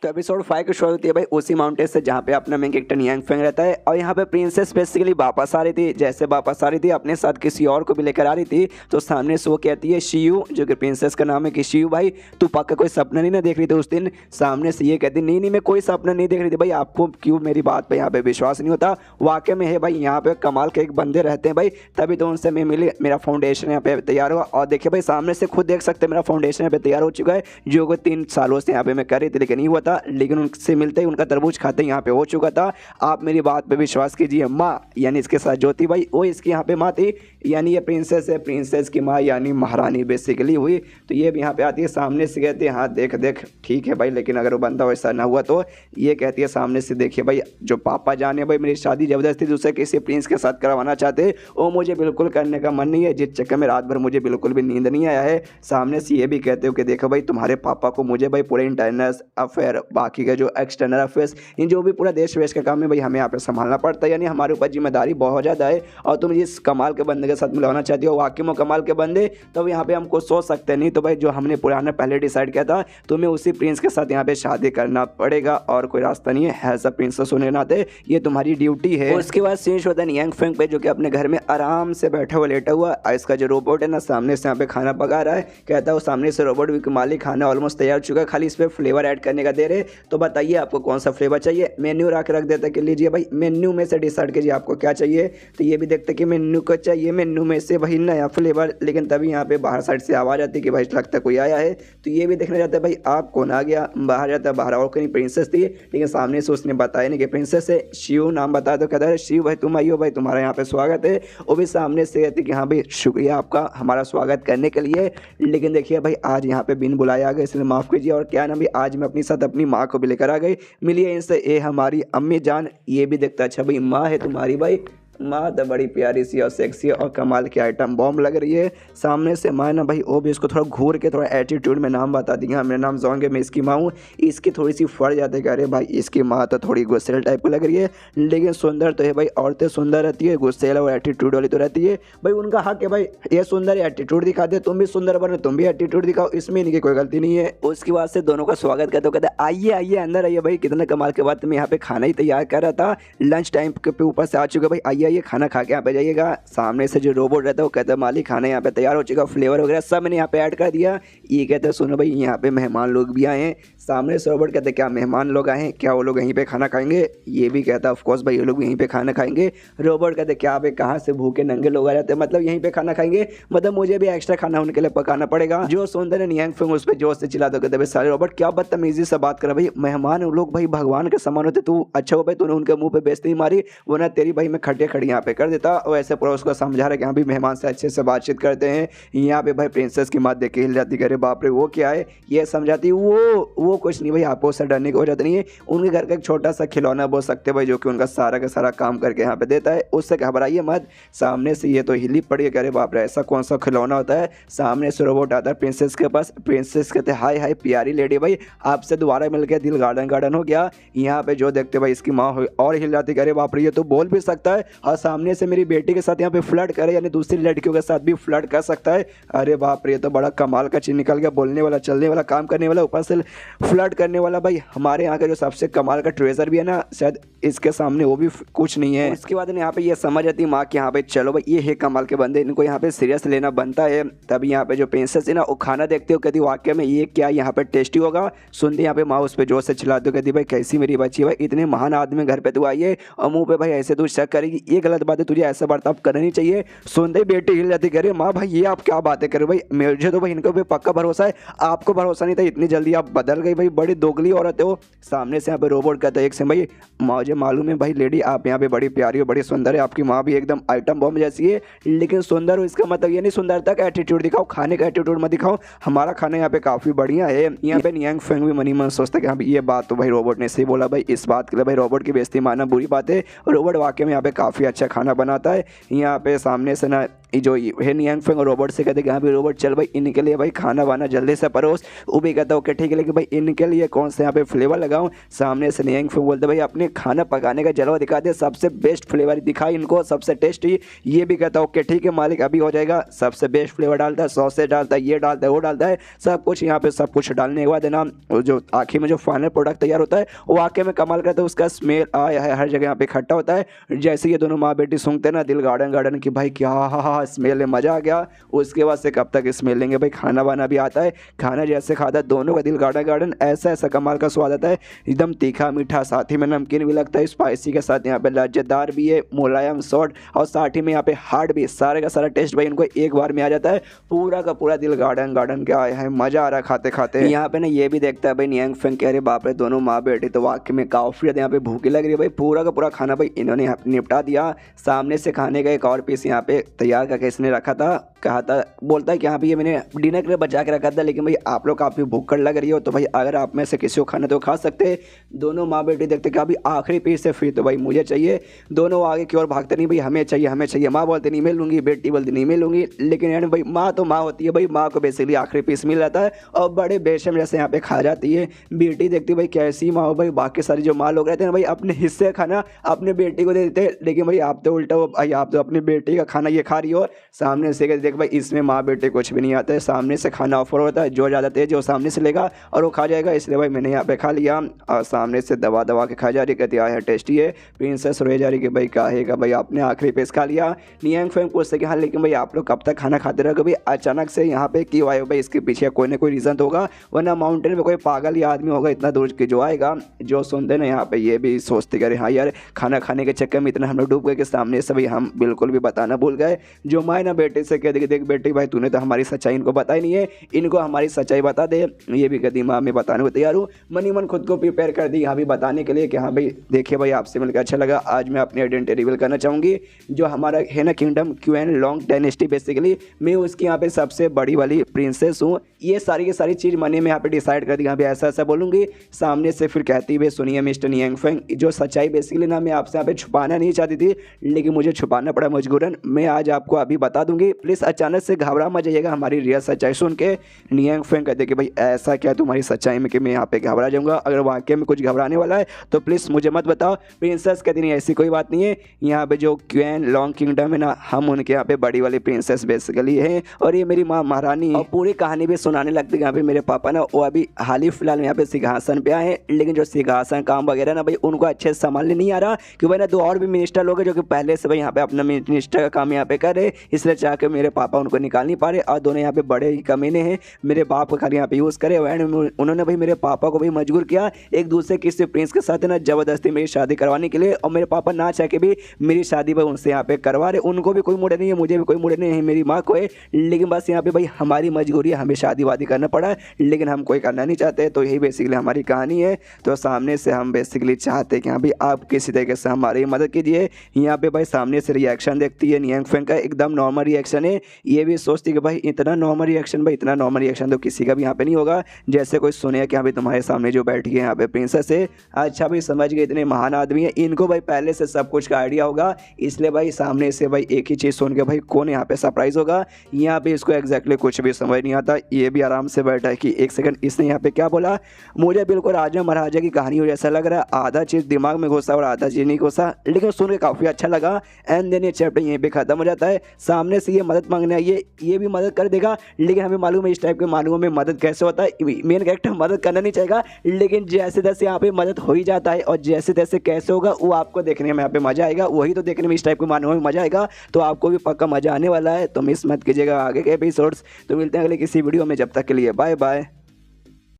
तो एपिसोड 5 की शुरुआत होती है भाई उसी माउंटेन से जहाँ पे अपना मेन कैरेक्टर नियांग फेंग रहता है और यहाँ पे प्रिंसेस बेसिकली वापस आ रही थी। जैसे वापस आ रही थी अपने साथ किसी और को भी लेकर आ रही थी, तो सामने से वो कहती है शियू, जो कि प्रिंसेस का नाम है, कि शियू भाई तू पक्का कोई सपना नहीं ना देख रही थी उस दिन। सामने से ये कहती नहीं नहीं मैं कोई सपना नहीं देख रही थी। भाई आपको क्यों मेरी बात पे यहाँ पे विश्वास नहीं होता? वाकई में है भाई, यहाँ पे कमाल के एक बंदे रहते हैं भाई, तभी तो उनसे मैं मिली। मेरा फाउंडेशन यहाँ पे तैयार हुआ और देखिए भाई सामने से खुद देख सकते हैं मेरा फाउंडेशन यहाँ पे तैयार हो चुका है, जो कि 3 सालों से यहाँ पे मैं कर रही थी लेकिन नहीं हुआ था। लेकिन उनसे मिलते ही उनका तरबूज खाते यहाँ पे हो चुका था। आप मेरी बात पे विश्वास कीजिए। माँ यानी इसके साथ जो थी भाई वो इसकी यहाँ पे माँ थी, यानी ये प्रिंसेस है, प्रिंसेस की माँ यानी महारानी बेसिकली हुई। तो ये भी यहाँ पे आती है, सामने से कहती है हाँ देख देख ठीक है भाई, लेकिन अगर वो बंदा वैसा ना हुआ तो ये कहती है सामने से देखिए भाई जो पापा जाने भाई मेरी शादी ज़बरदस्ती दूसरे किसी प्रिंस के साथ करवाना चाहते वो मुझे बिल्कुल करने का मन नहीं है, जिस चक्कर में रात भर मुझे बिल्कुल भी नींद नहीं आया है। सामने से ये भी कहते हो कि देखो भाई तुम्हारे पापा को मुझे भाई पूरे इंटरनल अफेयर बाकी का जो एक्सटर्नल अफेयर्स इन जो भी पूरा देश वेश का काम है भाई हमें यहाँ पे संभालना पड़ता है, यानी हमारे ऊपर जिम्मेदारी बहुत ज़्यादा है। और तुम जिस कमाल के बंदे के साथ मिलाना चाहती हो वाकई में कमाल के बंदे, तो यहाँ पे हमको सोच सकते नहीं। तो भाई जो हमने पुराना पहले डिसाइड किया था तुम्हें उसी प्रिंस के साथ यहाँ पे शादी करना पड़ेगा और कोई रास्ता नहीं है, एज अ प्रिंसेस होने के नाते ये तुम्हारी ड्यूटी है। उसके बाद शेष होता है नियांग फेंग पे, जो कि अपने घर में आराम से बैठा हुआ लेटा हुआ। इसका जो रोबोट है ना सामने से यहाँ पे खाना पका रहा है, कहता है सामने से रोबोट भी मालिक खाना ऑलमोस्ट तैयार चुका है, खाली इस पर फ्लेवर ऐड करने का दे रहे। तो बताइए आपको कौन सा फ्लेवर चाहिए? मेन्यू रख देता कि लीजिए भाई मेन्यू में से डिसाइड कीजिए आपको क्या चाहिए। तो ये भी देखते कि मेन्यू को चाहिए, मेन्यू में से भाई नया फ्लेवर। लेकिन तभी यहाँ पे बाहर साइड से आवाज़ आती है कि भाई लगता कोई आया है। तो ये भी देखने जाता है भाई आप कौन आ गया। बाहर जाता है, बाहर और कोई प्रिंसेस थी लेकिन सामने से उसने बताया नहीं कि प्रिंसेस है। शिव नाम बताया तो कहता है शिव भाई तुम आइयो भाई तुम्हारा यहाँ पे स्वागत है। वो भी सामने से कहती कि हाँ भाई शुक्रिया आपका हमारा स्वागत करने के लिए, लेकिन देखिए भाई आज यहाँ पे बिन बुलाया आ गए इसलिए माफ़ कीजिए। और क्या ना भाई आज मैं अपनी साथ अपनी माँ को भी लेकर आ गई, मिलिए इनसे, ये हमारी अम्मी जान। ये भी देखता अच्छा भाई माँ है तुम्हारी भाई, माँ तो बड़ी प्यारी सी और सेक्सी और कमाल की आइटम बॉम्ब लग रही है। सामने से माँ ना भाई वो भी इसको थोड़ा घूर के थोड़ा एटीट्यूड में नाम बता दी, हाँ मेरा नाम जोंग है, मैं इसकी माँ हूँ। इसकी थोड़ी सी फट जाते कि अरे भाई इसकी माँ तो थोड़ी गुस्सेल टाइप की लग रही है, लेकिन सुंदर तो है भाई। औरतें सुंदर रहती है, गुस्सेल और एटीट्यूड वाली तो रहती है भाई, उनका हक है भाई ये सुंदर एटीट्यूड दिखा दे। तुम भी सुंदर बनो, तुम भी एटीट्यूड दिखाओ, इसमें इनकी कोई गलती नहीं है। उसके बाद से दोनों का स्वागत करते हो, कहते आइए आइए अंदर आइए भाई। कितने कमाल के बाद मैं यहाँ पे खाना ही तैयार कर रहा था, लंच टाइम के ऊपर से आ चुका भाई, आइए आइए खाना खा के यहाँ पे जाइएगा। सामने से जो रोबोट रहता है वो कहता है मालिक खाना यहाँ पे तैयार हो चुका, फ्लेवर वगैरह सब मैंने यहाँ पे ऐड कर दिया। ये कहते हैं सुनो भाई यहाँ पे मेहमान लोग भी आए हैं। सामने से रोबोट कहते हैं क्या मेहमान लोग आए हैं, क्या वो लोग यहीं पे खाना खाएंगे? ये भी कहता है ऑफकोर्स भाई ये लोग यहीं पे खाना खाएंगे। रोबोट कहते क्या भाई कहाँ से भूखे नंगे लोग आ जाते हैं, मतलब यहीं पे खाना खाएंगे, मतलब मुझे भी एक्स्ट्रा खाना उनके लिए पकाना पड़ेगा। जो सुंदर है नियांग फेंग उस पर जोर से चिल्ला दो, कहते भाई सारे रोबोट क्या बदतमीजी से बात कर भाई, मेहमान लोग भाई भगवान के समान होते, तू अच्छा हो भाई तूने उनके मुंह पे बेइज्जती मारी, वरना तेरी भाई मैं खड़े खड़ी यहाँ पे कर देता। और ऐसे पूरा उसको समझा रहा कि यहाँ भी मेहमान से अच्छे से बातचीत करते हैं। यहाँ पे भाई प्रिंसेस की माँ देख के हिल जाती, करे बाप रे वो क्या है, ये समझाती वो कुछ नहीं भाई, आपको उससे डरने की वजह नहीं है। उनके घर का एक छोटा सा खिलौना बोल सकते हैं भाई, जो कि उनका सारा का सारा काम करके यहाँ पे देता है, उससे घबराइए मत। सामने से ये तो हिली पड़ी है, करे बाप रे ऐसा कौन सा खिलौना होता है। सामने से रोबोट आता है प्रिंसेस के पास, प्रिंसेस कहते हाय हाय प्यारी लेडी भाई आपसे दोबारा मिल गया, दिल गार्डन गार्डन हो गया। यहाँ पे जो देखते भाई इसकी माँ और हिल जाती, करे बाप रे ये तो बोल भी सकता है और सामने से मेरी बेटी के साथ यहाँ पे फ्लर्ट करे, यानी दूसरी लड़कियों के साथ भी फ्लर्ट कर सकता है। अरे बाप रे ये तो बड़ा कमाल का चीज निकल गया, बोलने वाला, चलने वाला, काम करने वाला, ऊपर से फ्लर्ट करने वाला। भाई हमारे यहाँ का जो सबसे कमाल का ट्रेजर भी है ना, शायद इसके सामने वो भी कुछ नहीं है। इसके बाद यहाँ पे ये समझ आती माँ कि यहाँ पे चलो भाई ये है कमाल के बंदे, इनको यहाँ पे सीरियस लेना बनता है। तभी यहाँ पे जो प्रिंसेस है ना वो खाना देखते हो, कहती वाकई में ये क्या यहाँ पे टेस्टी होगा। सुनते यहाँ पे माँ उस पर जोर से चिल्लाती हो, कहती भाई कैसी मेरी बच्ची भाई, इतने महान आदमी घर पे तू आई है और मुँह पे भाई ऐसे तू शक करेगी, ये गलत बात है, तुझे ऐसा बर्ताव करना नहीं चाहिए। सुनते ही बेटी हिल जाती, करे माँ भाई ये आप क्या बातें कर भाई, मुझे तो भाई इनके ऊपर पक्का भरोसा है, आपको भरोसा नहीं था, इतनी जल्दी आप बदल गई भाई, बड़ी दोगली औरत हो। सामने से यहाँ पे रोबोट कहता है एक से भाई मुझे मालूम है भाई लेडी आप यहाँ पे बड़ी प्यारी हो, बड़ी सुंदर है, आपकी माँ भी एकदम आइटम बॉम्ब जैसी है, लेकिन सुंदर हो इसका मतलब ये नहीं सुंदरता का एटीट्यूड दिखाओ, खाने का एटीट्यूड मत दिखाओ, हमारा खाना यहाँ पे काफ़ी बढ़िया है। यहाँ पे नियांग फेंग भी मनी मन सोचता कि हाँ ये बात तो भाई रोबोट ने सही बोला भाई, इस बात के लिए भाई रोबोट की बेइज्जती मानना बुरी बात है, रोबोट वाकई में यहाँ पे काफ़ी अच्छा खाना बनाता है। यहाँ पे सामने से ना जो है नियांग फेंग और रोबोट से कहते हैं कि हाँ भाई रोबोट चल भाई इनके लिए भाई खाना वाना जल्दी से परोस। वो भी कहता है ओके ठीक है, लेकिन भाई इनके लिए कौन से यहाँ पे फ्लेवर लगाऊं। सामने से नियांग फेंग बोलते भाई अपने खाना पकाने का जलवा दिखा दे, सबसे बेस्ट फ्लेवर दिखा इनको, सबसे टेस्टी। ये भी कहता है ओके ठीक है मालिक अभी हो जाएगा। सबसे बेस्ट फ्लेवर डालता है, सॉसेज डालता है, ये डालता है वो डालता है, सब कुछ यहाँ पे सब कुछ डालने के बाद है ना जो आखिर में जो फाइनल प्रोडक्ट तैयार होता है वो वाकई में कमाल करता है। उसका स्मेल आया है हर जगह यहाँ पे इकट्ठा होता है। जैसे ये दोनों माँ बेटी सूंघते हैं ना दिल गार्डन गार्डन की भाई क्या स्मेल है, मजा आ गया। उसके बाद से कब तक स्मेल लेंगे भाई, खाना वाना भी आता है, खाना जैसे खाता है दोनों का दिल गार्डन गार्डन, ऐसा ऐसा कमाल का स्वाद आता है, एकदम तीखा मीठा, साथ ही में नमकीन भी लगता है, स्पाइसी के साथ यहाँ पे लज्जतदार भी है, मुलायम सॉफ्ट, और साथ ही में यहाँ पे हार्ड भी। सारे का सारा टेस्ट भाई इनको एक बार में आ जाता है, पूरा का पूरा दिल गार्डन गार्डन का आया है, मजा आ रहा है खाते खाते। यहाँ पे ना ये भी देखता है भाई नियांग फेंग कह रहे बाप रे दोनों माँ बेटे तो वाकई में काफी ज्यादा यहाँ पे भूखी लग रही है भाई। पूरा का पूरा खाना भाई इन्होंने यहाँ पे निपटा दिया। सामने से खाने का एक और पीस यहाँ पे तैयार करके इसने रखा था, कहा था बोलता है कि हाँ भैया मैंने डिनर के लिए बचा के रखा था, लेकिन भाई आप लोग काफ़ी भूख लग रही हो तो भाई अगर आप में से किसी को खाना तो खा सकते हैं। दोनों माँ बेटी देखते कि अभी आखिरी पीस है, फिर तो भाई मुझे चाहिए। दोनों आगे की ओर भागते नहीं भाई हमें चाहिए हमें चाहिए। माँ बोलती नहीं मैं लूँगी, बेटी बोलती नहीं मैं लूँगी, लेकिन यानी भाई माँ तो माँ होती है भाई, माँ को बेसिकली आखिरी पीस मिल जाता है और बड़े बेशम जैसे यहाँ पे खा जाती है। बेटी देखती भाई कैसी माँ हो भाई, बाकी सारी जो माँ लोग रहते हैं भाई अपने हिस्से का खाना अपने बेटी को दे देते हैं, लेकिन भाई आप तो उल्टा हो भाई, आप तो अपनी बेटी का खाना ये खा रही हो। सामने से देख भाई इसमें माँ बेटे कुछ भी नहीं आता है, सामने से खाना ऑफर होता है, जो ज़्यादा तेज वो सामने से लेगा और वो खा जाएगा, इसलिए भाई मैंने यहाँ पे खा लिया। और सामने से दबा दबा के खा जा रही, कहती है टेस्टी है। प्रिंसेस रोए जा रही कि भाई काहेगा भाई आपने आखिरी पीस खा लिया। नियांग फेंग पूछते कि हाँ लेकिन भाई आप लोग कब तक खाना खाते रहोगे भाई, अचानक से यहाँ पे क्यों आए हो भाई, इसके पीछे कोई ना कोई रीज़न तो होगा, वरना माउंटेन में कोई पागल या आदमी होगा इतना दूर के जो आएगा। जो सुनते ना यहाँ पे ये भी सोचते कि अरे हाँ यार खाना खाने के चक्कर में इतना हम लोग डूब गए कि सामने से भाई हम बिल्कुल भी बताना भूल गए। जो माँ ना बेटे से कह दे देख बेटी भाई तूने तो हमारी सच्चाई इनको बताई नहीं है, इनको हमारी सच्चाई बता दे। ये भी कहती माँ मैं बताने को तैयार हूँ, मनी मन खुद को प्रिपेयर कर दी यहाँ भी बताने के लिए कि हाँ भाई देखिए भाई आपसे मिलकर अच्छा लगा, आज मैं अपनी आइडेंटिटी रिवील करना चाहूँगी। जो हमारा है ना kingdom Qin long dynasty basically मैं उसकी यहाँ पे सबसे बड़ी वाली प्रिंसेस हूँ। ये सारी की सारी चीज़ मनी में यहाँ पे डिसाइड कर दी, यहाँ पे ऐसा ऐसा बोलूँगी। सामने से फिर कहती हुए सुनिए मिस्टर नियांग फेंग, जो सच्चाई बेसिकली ना मैं आपसे यहाँ पे छुपाना नहीं चाहती थी, लेकिन मुझे छुपाना पड़ा मजबूरन, मैं आज आपको अभी बता दूंगी। प्लीज़ अचानक से घबरा मत जाइएगा हमारी रियल सच्चाई सुन के। नियांग फेंग कहते कि भाई ऐसा क्या तुम्हारी सच्चाई में कि मैं यहाँ पे घबरा जाऊँगा, अगर वाकई में कुछ घबराने वाला है तो प्लीज़ मुझे मत बताओ। प्रिंसेस कहती नहीं ऐसी कोई बात नहीं है, यहाँ पे जो क्वीन लॉन्ग किंगडम है ना हम उनके यहाँ पे बड़ी वाली प्रिंसेस बेसिकली है और ये मेरी माँ महारानी है। और पूरी कहानी भी सुनाने लगती है। यहाँ पे मेरे पापा ना वो अभी हाल ही फिलहाल यहाँ पे सिंहासन पे आए हैं, लेकिन जो सिंहासन काम वगैरह ना भाई उनको अच्छे से संभालने नहीं आ रहा, क्योंकि भाई ना दो और भी मिनिस्टर लोग हैं जो कि पहले से भाई यहाँ पे अपना मिनिस्टर का काम यहाँ पे कर रहे, इसलिए चाह के मेरे पापा उनको निकाल नहीं पा रहे और दोनों यहाँ पे बड़े ही कमीने हैं। मेरे बाप को खाली यहाँ पे यूज़ करे एंड उन्होंने भाई मेरे पापा को भी मजबूर किया एक दूसरे किसी प्रिंस के साथ ना जबरदस्ती मेरी शादी करवाने के लिए, और मेरे पापा ना चाह के भी मेरी शादी भाई उनसे यहाँ पे करवा रहे। उनको भी कोई मुड़े नहीं है, मुझे भी कोई मुड़े नहीं है, मेरी माँ को है, लेकिन बस यहाँ पे भाई हमारी मजबूरी है, हमें शादी वादी करना पड़ा, लेकिन हम कोई करना नहीं चाहते। तो यही बेसिकली हमारी कहानी है। तो सामने से हम बेसिकली चाहते हैं कि हाँ भाई आप किसी तरीके से हमारी मदद कीजिए। यहाँ पे भाई सामने से रिएक्शन देखती है नियांग फेंग का, एकदम नॉर्मल रिएक्शन है। ये भी सोचती कि भाई इतना नॉर्मल रिएक्शन, भाई इतना नॉर्मल रिएक्शन तो किसी का भी यहाँ पे नहीं होगा, जैसे कोई सुने कि हाँ भाई तुम्हारे सामने जो बैठी है यहाँ पे प्रिंसेस है। अच्छा भाई समझ गए इतने महान आदमी है, इनको भाई पहले से सब कुछ का आइडिया होगा, इसलिए भाई सामने से भाई एक ही चीज़ सुन के भाई कौन यहाँ पे सरप्राइज होगा। यहाँ पे इसको एग्जैक्टली कुछ भी समझ नहीं आता। ये भी आराम से बैठा है कि एक सेकंड इसने यहाँ पे क्या बोला, मुझे बिल्कुल राजा महाराजा की कहानी हो जैसा लग रहा है, आधा चीज़ दिमाग में घुसा और आधा चीज़ नहीं घुसा, लेकिन सुन के काफ़ी अच्छा लगा। एंड देन ये चैप्टर यहीं पे खत्म हो जाता है। सामने से ये मदद मांगने आई है, ये भी मदद कर देगा, लेकिन हमें मालूम है इस टाइप के मालूम में मदद कैसे होता है। मेन कैरेक्टर मदद करना नहीं चाहेगा, लेकिन जैसे तैसे यहाँ पे मदद हो ही जाता है, और जैसे तैसे कैसे होगा वो आपको देखने में यहाँ पे मजा आएगा, वही तो देखने में इस टाइप के मानव में मजा आएगा। तो आपको भी पक्का मजा आने वाला है, तो मिस मत कीजिएगा आगे के एपिसोड्स। तो मिलते हैं अगले किसी वीडियो में, जब तक के लिए बाय बाय।